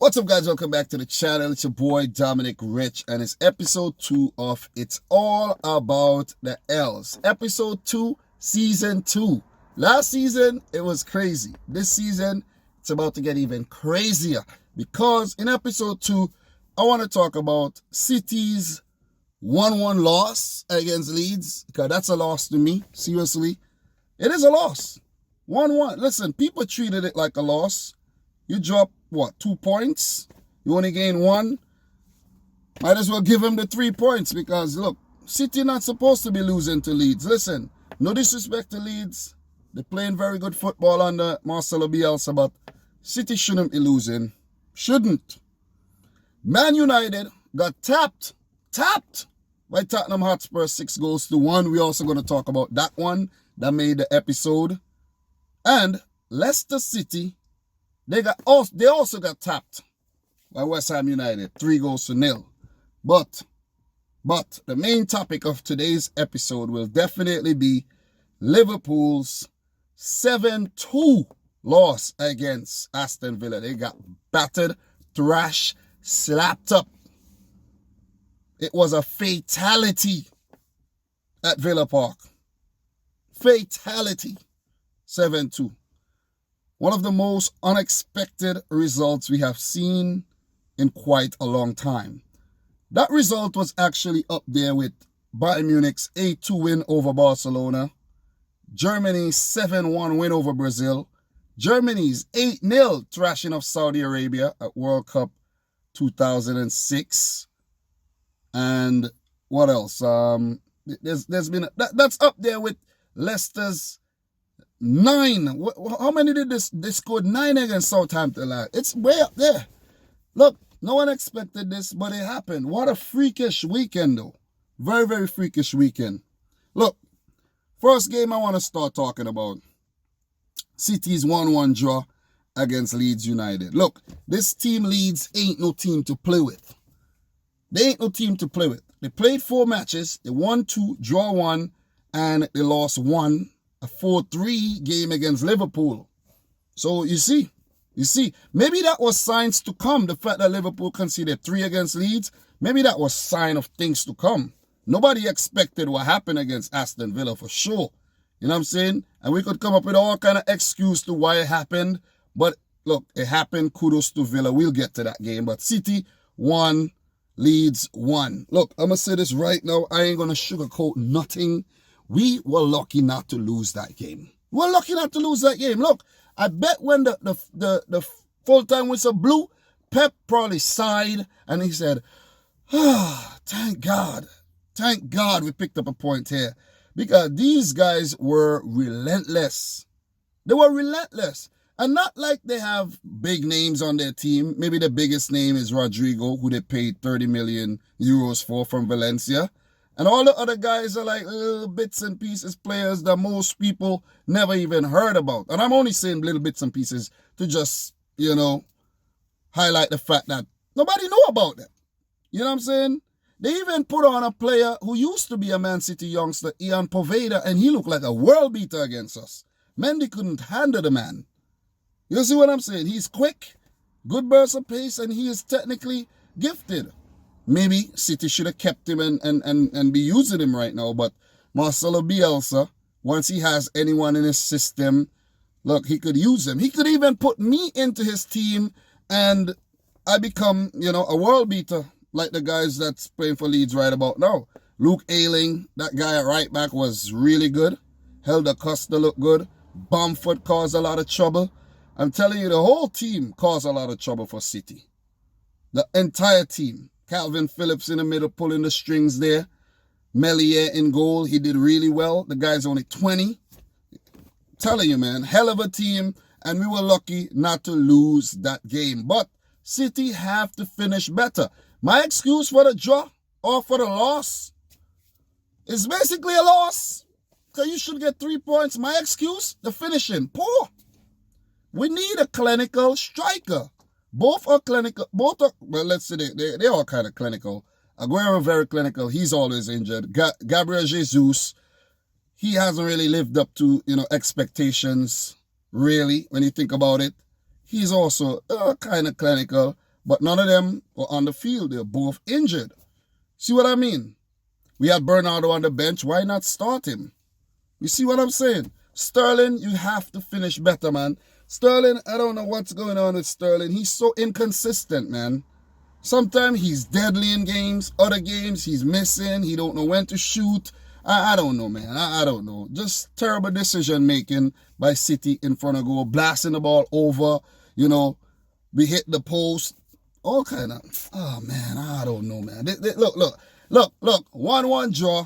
What's up, guys? Welcome back to the channel. It's your boy Dominic Rich, and it's episode 2 of It's All About the L's. Episode 2, season 2. Last season, it was crazy. This season, it's about to get even crazier because in episode 2, I want to talk about City's 1-1 loss against Leeds, because that's a loss to me. Seriously, it is a loss. 1-1. Listen, people treated it like a loss. You drop, 2 points? You only gain 1? Might as well give him the 3 points because, look, City not supposed to be losing to Leeds. Listen, no disrespect to Leeds. They're playing very good football under Marcelo Bielsa, but City shouldn't be losing. Shouldn't. Man United got tapped by Tottenham Hotspur 6-1. We're also going to talk about that one that made the episode. And Leicester City, they also got tapped by West Ham United, 3-0. But the main topic of today's episode will definitely be Liverpool's 7-2 loss against Aston Villa. They got battered, thrashed, slapped up. It was a fatality at Villa Park. Fatality. 7-2. One of the most unexpected results we have seen in quite a long time. That result was actually up there with Bayern Munich's 8-2 win over Barcelona, Germany's 7-1 win over Brazil, Germany's 8-0 thrashing of Saudi Arabia at World Cup 2006, and what else? There's been that's up there with Leicester's 9. How many did they scored 9 against Southampton? It's way up there. Look, no one expected this, but it happened. What a freakish weekend, though. Very, very freakish weekend. Look, first game I want to start talking about. City's 1-1 draw against Leeds United. Look, this team Leeds ain't no team to play with. They ain't no team to play with. They played 4 matches. They won 2, draw 1, and they lost 1. A 4-3 game against Liverpool. So you see, maybe that was signs to come. The fact that Liverpool conceded 3 against Leeds, maybe that was sign of things to come. Nobody expected what happened against Aston Villa for sure. You know what I'm saying? And we could come up with all kind of excuse to why it happened. But look, it happened. Kudos to Villa. We'll get to that game. But City won, Leeds won. Look, I'm going to say this right now. I ain't going to sugarcoat nothing. We were lucky not to lose that game. Look, I bet when the full-time whistle blew, Pep probably sighed and he said, thank God we picked up a point here. Because these guys were relentless. They were relentless. And not like they have big names on their team. Maybe the biggest name is Rodrigo, who they paid 30 million euros for from Valencia. And all the other guys are like little bits and pieces players that most people never even heard about. And I'm only saying little bits and pieces to just, highlight the fact that nobody knew about them. You know what I'm saying? They even put on a player who used to be a Man City youngster, Ian Poveda, and he looked like a world beater against us. Mendy couldn't handle the man. You see what I'm saying? He's quick, good burst of pace, and he is technically gifted. Maybe City should have kept him and be using him right now. But Marcelo Bielsa, once he has anyone in his system, look, he could use him. He could even put me into his team and I become, a world beater like the guys that's playing for Leeds right about now. Luke Ayling, that guy at right back was really good. Helder Costa looked good. Bamford caused a lot of trouble. I'm telling you, the whole team caused a lot of trouble for City. The entire team. Calvin Phillips in the middle pulling the strings there. Melier in goal. He did really well. The guy's only 20. I'm telling you, man, hell of a team. And we were lucky not to lose that game. But City have to finish better. My excuse for the draw or for the loss is basically a loss. Because you should get 3 points. My excuse, the finishing. Poor. We need a clinical striker. Both are clinical. Let's say they are kind of clinical. Aguero very clinical. He's always injured. Gabriel Jesus, he hasn't really lived up to, expectations, really, when you think about it. He's also kind of clinical. but none of them were on the field. They're both injured. See what I mean? We had Bernardo on the bench. Why not start him? You see what I'm saying? Sterling, you have to finish better, man. Sterling, I don't know what's going on with Sterling. He's so inconsistent, man. Sometimes he's deadly in games. Other games, he's missing. He don't know when to shoot. I don't know, man. I don't know. Just terrible decision making by City in front of goal. Blasting the ball over. You know, we hit the post. All kind of, oh, man, I don't know, man. Look. 1-1 draw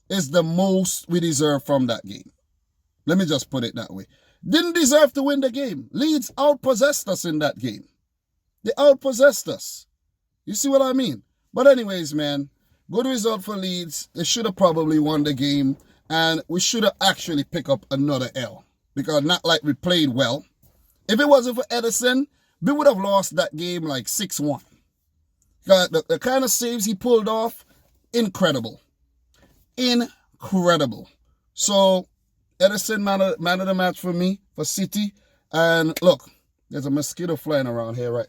is the most we deserve from that game. Let me just put it that way. Didn't deserve to win the game. Leeds outpossessed us in that game. They outpossessed us. You see what I mean? But anyways, man, good result for Leeds. They should have probably won the game. And we should have actually picked up another L. Because not like we played well. If it wasn't for Edison, we would have lost that game like 6-1. The kind of saves he pulled off, incredible. Incredible. So, Edison, man of the match for me, for City. And look, there's a mosquito flying around here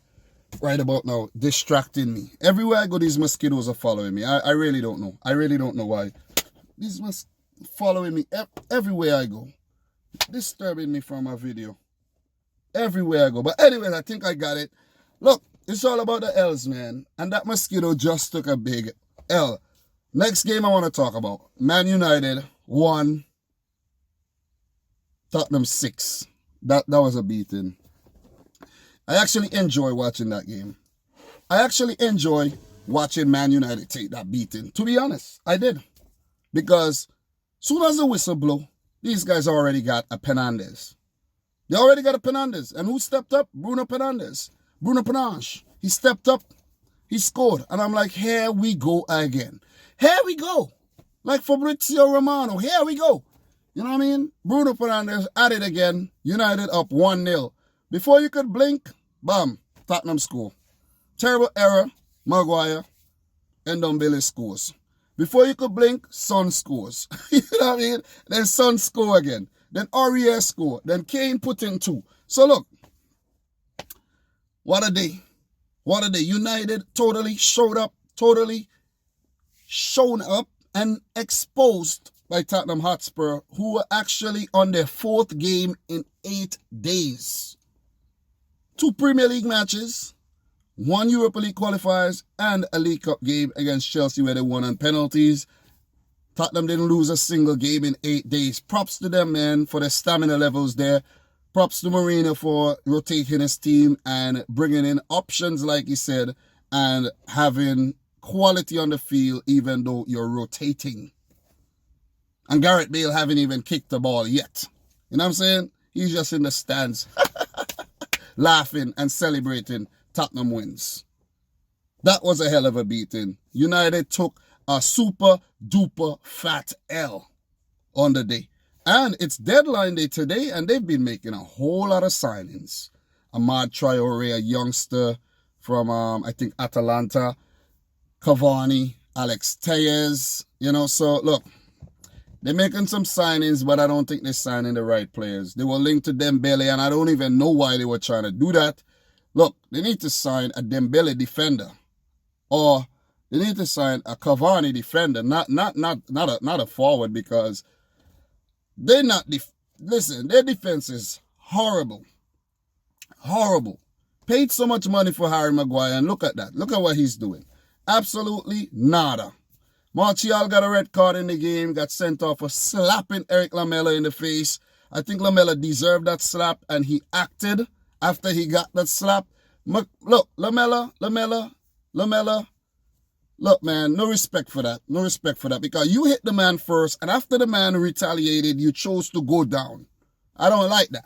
right about now, distracting me. Everywhere I go, these mosquitoes are following me. I really don't know. I really don't know why. These mosquitoes following me everywhere I go. Disturbing me from my video. Everywhere I go. But anyways, I think I got it. Look, it's all about the L's, man. And that mosquito just took a big L. Next game I want to talk about. Man United 1, Tottenham 6. That was a beating. I actually enjoy watching that game. I actually enjoy watching Man United take that beating. To be honest, I did. Because soon as the whistle blow, these guys already got a Fernandes. They already got a Fernandes. And who stepped up? Bruno Fernandes. Bruno Fernandes. He stepped up. He scored. And I'm like, here we go again. Here we go. Like Fabrizio Romano. Here we go. You know what I mean? Bruno Fernandes at it again. United up 1-0. Before you could blink, bam, Tottenham score. Terrible error, Maguire, and Ndombele scores. Before you could blink, Son scores. You know what I mean? Then Son score again. Then Aurier score. Then Kane put in 2. So look, what a day. What a day. United totally showed up, totally shown up and exposed by Tottenham Hotspur, who were actually on their 4th game in 8 days. 2 Premier League matches, 1 Europa League qualifiers, and a League Cup game against Chelsea where they won on penalties. Tottenham didn't lose a single game in 8 days. Props to them, man, for their stamina levels there. Props to Mourinho for rotating his team and bringing in options, like he said, and having quality on the field even though you're rotating. And Gareth Bale haven't even kicked the ball yet. You know what I'm saying? He's just in the stands laughing and celebrating Tottenham wins. That was a hell of a beating. United took a super duper fat L on the day. And it's deadline day today, and they've been making a whole lot of signings. Amad Traore, a youngster from, I think, Atalanta. Cavani, Alex Tellez. You know, so look, they're making some signings, but I don't think they're signing the right players. They were linked to Dembele, and I don't even know why they were trying to do that. Look, they need to sign a Dembele defender. Or they need to sign a Cavani defender, not a forward, because they're not... Listen, their defense is horrible. Horrible. Paid so much money for Harry Maguire, and look at that. Look at what he's doing. Absolutely nada. Martial got a red card in the game, got sent off for slapping Eric Lamela in the face. I think Lamela deserved that slap, and he acted after he got that slap. Look, Lamela. Look, man, no respect for that. No respect for that, because you hit the man first, and after the man retaliated, you chose to go down. I don't like that.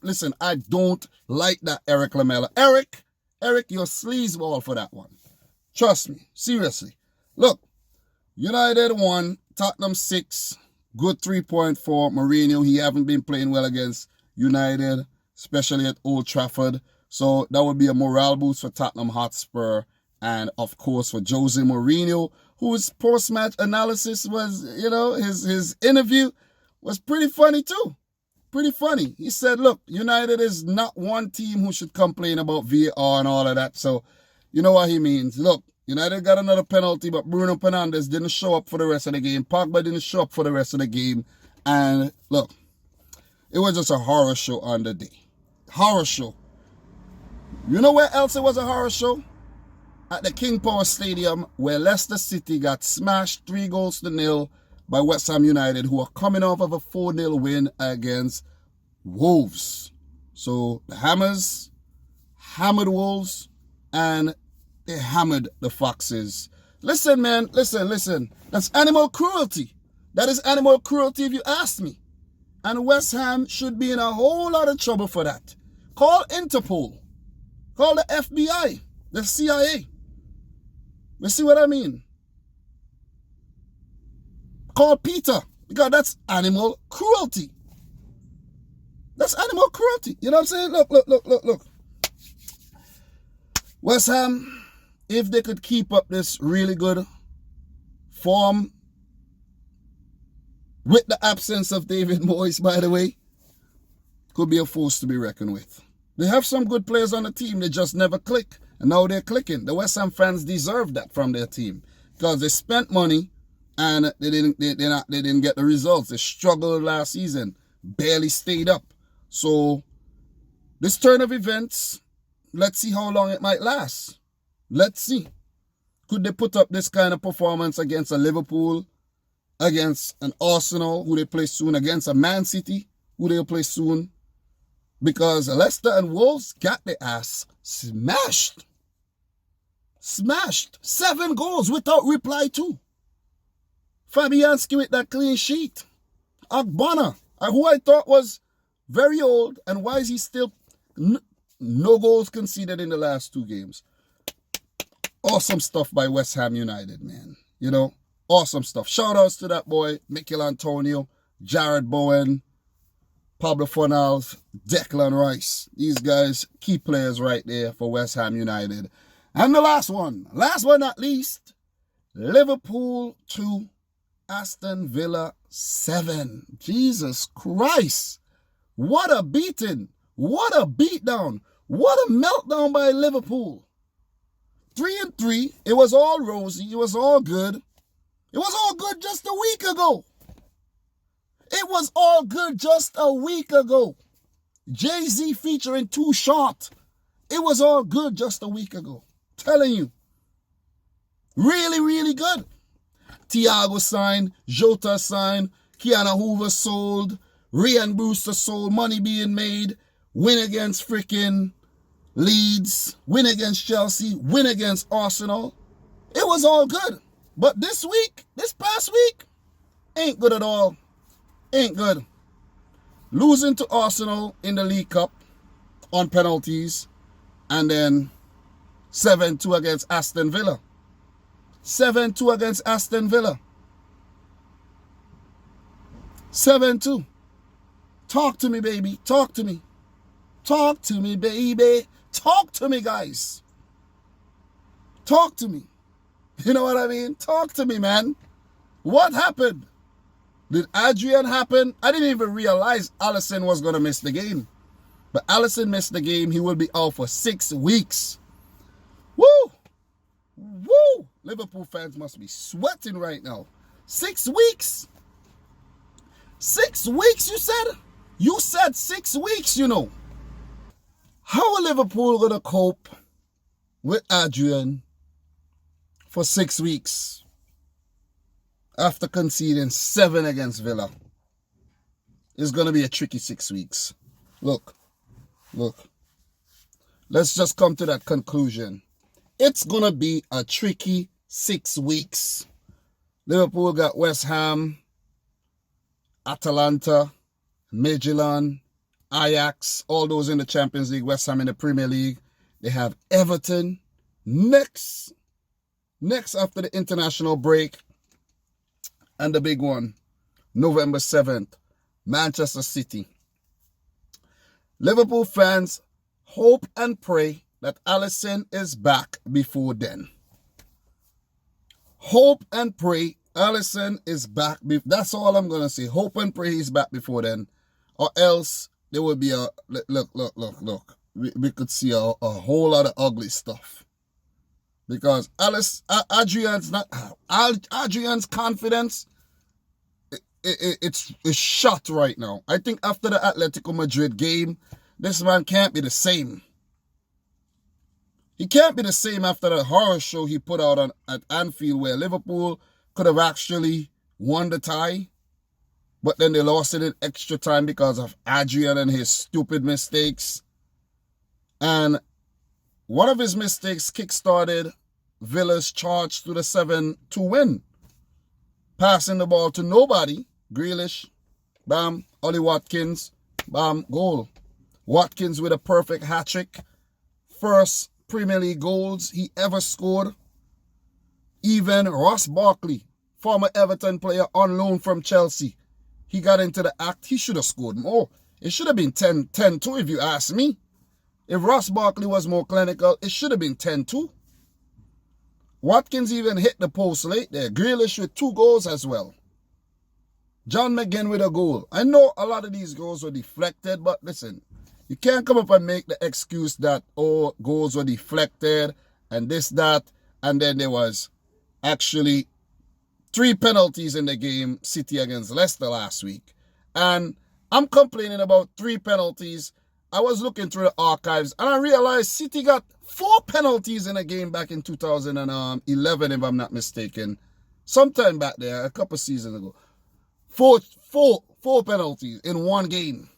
Listen, I don't like that, Eric Lamela. Eric, you're sleazeball for that one. Trust me, seriously. Look, United 1, Tottenham 6, good 3.4. Mourinho, he haven't been playing well against United, especially at Old Trafford. So that would be a morale boost for Tottenham Hotspur. And, of course, for Jose Mourinho, whose post-match analysis was, you know, his interview was pretty funny too. pretty funny. He said, look, United is not one team who should complain about VAR and all of that. So, you know what he means. Look, United got another penalty, but Bruno Fernandes didn't show up for the rest of the game. Pogba didn't show up for the rest of the game. And look, it was just a horror show on the day. Horror show. You know where else it was a horror show? At the King Power Stadium, where Leicester City got smashed 3-0 by West Ham United, who are coming off of a 4-0 win against Wolves. So the Hammers hammered Wolves and they hammered the Foxes. Listen, man, listen. That's animal cruelty. That is animal cruelty if you ask me. And West Ham should be in a whole lot of trouble for that. Call Interpol. Call the FBI, the CIA. You see what I mean? Call Peter, because that's animal cruelty. That's animal cruelty. You know what I'm saying? Look. West Ham, if they could keep up this really good form with the absence of David Moyes, by the way, could be a force to be reckoned with. They have some good players on the team. They just never click. And now they're clicking. The West Ham fans deserve that from their team. Because they spent money and they didn't get the results. They struggled last season. Barely stayed up. So this turn of events, let's see how long it might last. Let's see. Could they put up this kind of performance against a Liverpool, against an Arsenal, who they play soon, against a Man City, who they'll play soon? Because Leicester and Wolves got their ass smashed. 7 goals without reply to. Fabianski with that clean sheet. Agbana, who I thought was very old, and why is he still no goals conceded in the last 2 games? Awesome stuff by West Ham United, man. You know, awesome stuff. Shout outs to that boy, Mikel Antonio, Jared Bowen, Pablo Fornals, Declan Rice. These guys, key players right there for West Ham United. And the last but not least, Liverpool 2, Aston Villa 7. Jesus Christ. What a beating. What a beatdown. What a meltdown by Liverpool. 3-3. It was all rosy. It was all good. It was all good just a week ago. It was all good just a week ago. Jay-Z featuring Too Short. It was all good just a week ago. Telling you. Really, really good. Thiago signed. Jota signed. Keanu Hoover sold. Ryan Brewster sold. Money being made. Win against freaking Leeds. Win against Chelsea. Win against Arsenal. It was all good. But this past week, ain't good at all. Ain't good. Losing to Arsenal in the League Cup on penalties. And then 7-2 against Aston Villa. 7-2 against Aston Villa. 7-2. Talk to me, baby. Talk to me. Talk to me, baby. Talk to me, guys. Talk to me. You know what I mean? Talk to me, man. What happened? Did Adrian happen? I didn't even realize Alisson was going to miss the game. But Alisson missed the game. He will be out for 6 weeks. Woo! Woo! Liverpool fans must be sweating right now. 6 weeks? 6 weeks, you said? You said 6 weeks, you know. How are Liverpool going to cope with Adrian for 6 weeks after conceding 7 against Villa? It's going to be a tricky 6 weeks. Look. Let's just come to that conclusion. It's going to be a tricky 6 weeks. Liverpool got West Ham, Atalanta, Midtjylland, Ajax, all those in the Champions League, West Ham in the Premier League. They have Everton next after the international break. And the big one, November 7th, Manchester City. Liverpool fans, hope and pray that Alisson is back before then. Hope and pray Alisson is back. That's all I'm going to say. Hope and pray he's back before then. or else there would be a look. We could see a whole lot of ugly stuff. Because Adrian's confidence, it's shot right now. I think after the Atletico Madrid game, this man can't be the same. He can't be the same after the horror show he put out at Anfield, where Liverpool could have actually won the tie, but then they lost it in extra time because of Adrian and his stupid mistakes. And one of his mistakes kickstarted Villa's charge to the 7-2 win. Passing the ball to nobody. Grealish, bam. Ollie Watkins, bam, goal. Watkins with a perfect hat-trick. First Premier League goals he ever scored. Even Ross Barkley, former Everton player on loan from Chelsea, he got into the act. He should have scored more. It should have been 10-2 if you ask me. If Ross Barkley was more clinical, it should have been 10-2. Watkins even hit the post late there. Grealish with 2 goals as well. John McGinn with a goal. I know a lot of these goals were deflected, but listen, you can't come up and make the excuse that, oh, goals were deflected and this, that, and then there was actually 3 penalties in the game, City against Leicester last week. And I'm complaining about 3 penalties. I was looking through the archives and I realized City got 4 penalties in a game back in 2011, if I'm not mistaken. Sometime back there, a couple seasons ago. 4 penalties in one game.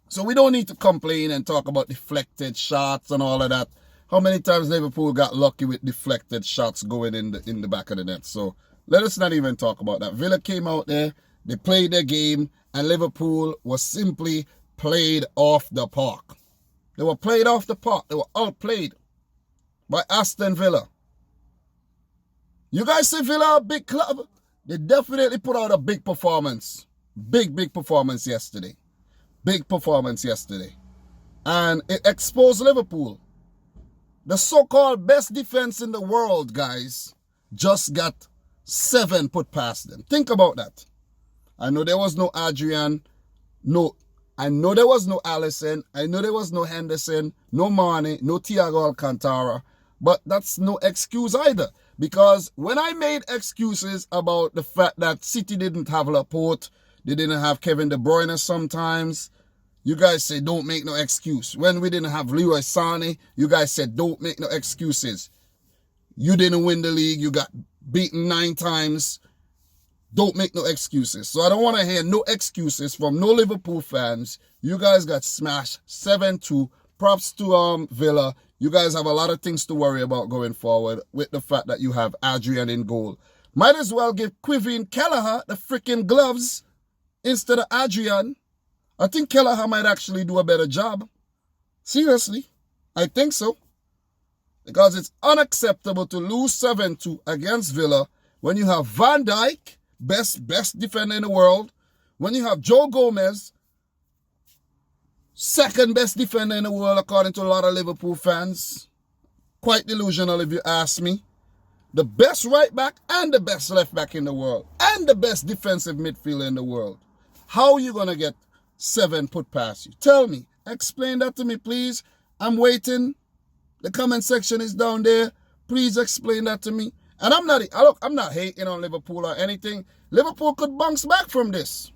So we don't need to complain and talk about deflected shots and all of that. How many times Liverpool got lucky with deflected shots going in the back of the net? So let us not even talk about that. Villa came out there, they played their game, and Liverpool was simply played off the park. They were played off the park. They were outplayed by Aston Villa. You guys say Villa a big club? They definitely put out a big performance. Big performance yesterday. Big performance yesterday. And it exposed Liverpool. The so-called best defense in the world, guys, just got 7 put past them. Think about that. I know there was no Adrian. I know there was no Alisson. I know there was no Henderson, no Mane, no Thiago Alcantara. But that's no excuse either. Because when I made excuses about the fact that City didn't have Laporte, they didn't have Kevin De Bruyne sometimes, you guys say don't make no excuse. When we didn't have Leroy Sané, you guys said don't make no excuses. You didn't win the league. You got beaten 9 times. Don't make no excuses. So I don't want to hear no excuses from no Liverpool fans. You guys got smashed 7-2. Props to Villa. You guys have a lot of things to worry about going forward with the fact that you have Adrian in goal. Might as well give Quivin Kelleher the freaking gloves instead of Adrian. I think Kelleher might actually do a better job. Seriously. I think so. Because it's unacceptable to lose 7-2 against Villa when you have Van Dijk, best defender in the world, when you have Joe Gomez, second best defender in the world according to a lot of Liverpool fans. Quite delusional if you ask me. The best right back and the best left back in the world and the best defensive midfielder in the world. How are you going to get 7 put past you? Tell me. Explain that to me, please. I'm waiting. The comment section is down there. Please explain that to me. And I'm not hating on Liverpool or anything. Liverpool could bounce back from this.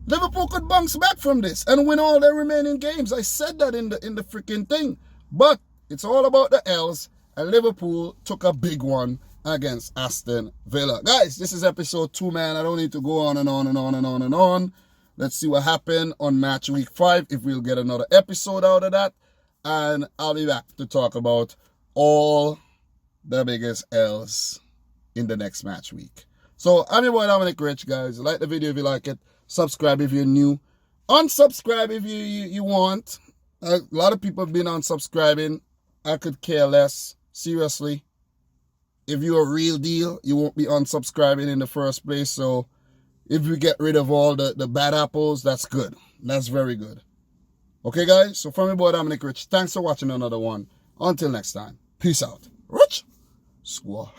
Liverpool could bounce back from this and win all their remaining games. I said that in the freaking thing. But it's all about the L's. And Liverpool took a big one against Aston Villa. Guys, this is episode 2, man. I don't need to go on and on and on and on and on. Let's see what happened on match week 5. If we'll get another episode out of that. And I'll be back to talk about all the biggest L's in the next match week. So, I'm your boy Dominic Rich, guys. Like the video if you like it. Subscribe if you're new. Unsubscribe if you want. A lot of people have been unsubscribing. I could care less. Seriously. If you're a real deal, you won't be unsubscribing in the first place. So, if we get rid of all the bad apples, that's good. That's very good. Okay, guys? So, from your boy Dominic Rich, thanks for watching another one. Until next time. Peace out. Rich Squad.